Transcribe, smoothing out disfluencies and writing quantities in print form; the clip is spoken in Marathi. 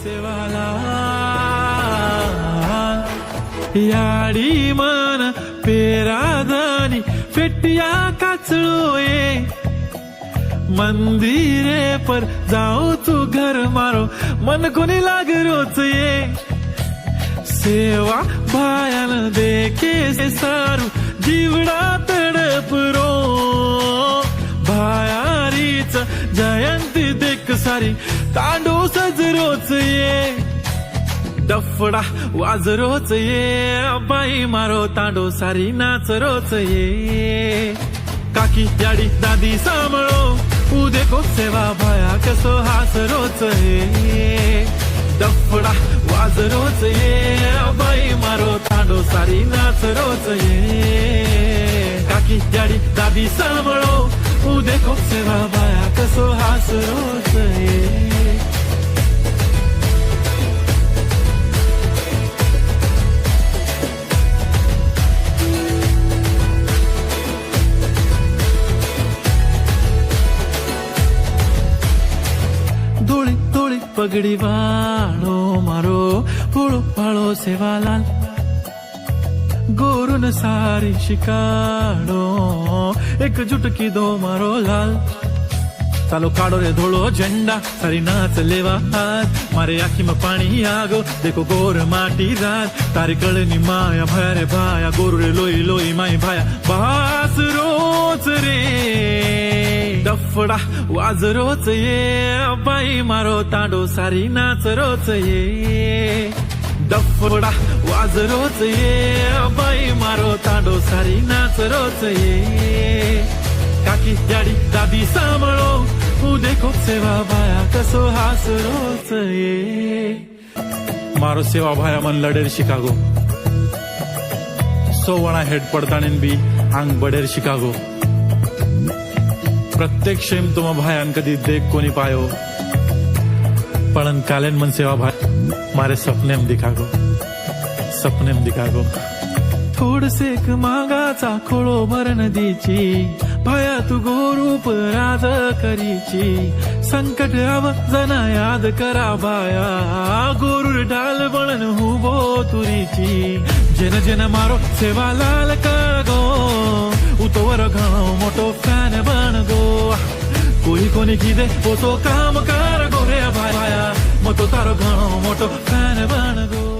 सेवाला याडी मन पेरादानी फेटिया काचळोए मंदिरे पर जाऊ तू घर मारो मन कोणी लाग रोच ये सेवा भायान देखे सारू जीवडा तडपरो भायारीच जयंती देख सारी तांडू सजरोच ये डफडा वाजरोच ये बाई मारो तांडो सारी नाच रोच ये काकी याडी दादी सांभाळो उदे को सेवा भाया कसो हास रोच ये डफडा वाजरोच ये बाई मारो तांडो सारी नाच रोच ये काकी याडी दादी सांभाळो उदे को सेवा भाया कसो हास रोच ये धोळी धोळी पगड़ी वाळो मारो फूलो फाळो सेवालाल गोरुन सारी शिकाडो एक जुटकी दो मारो लाल चालो काढो रे धोळो झंडा सारी नाच लेवा हाथ मारे आखी में पानी आगो देखो गोर माटी रात तारी कळनी माया भया रे भाया गोरु रे लोई लोई माई भाया बास रोच रे डफडा वाज रोच ये बाई मारो तांडो सारी नाच रोच ये डफडा वाज रोच ये बाई मारो तांडो सारी नाच रोच ये काकी याडी दादी सांभाळो देखो सेवा भाया कसो हास रोच ये मारो सेवा भाया मन लडेर शिकागो सोवणा हेड पडताणीन बी आंग बडेर शिकागो प्रत्येक शेम तुम भायान कदी देख कोनी पायो पण कालेन मन सेवा भाई मारे सपनेम दिखागो थोड सेक मागाचा खोळो भर नदीची भाया तू गोरूप राज करीची संकट जना याद करा भाया गोरूर डाल बळन हुबो तुरीची जन जन मारो सेवा लाल कागो उतोवर घणो मोटो फॅन बन गो कोई कोनी कीदे ओ तो काम कर गो रे भाया मतो तारो घणो मोटो फॅन बन गो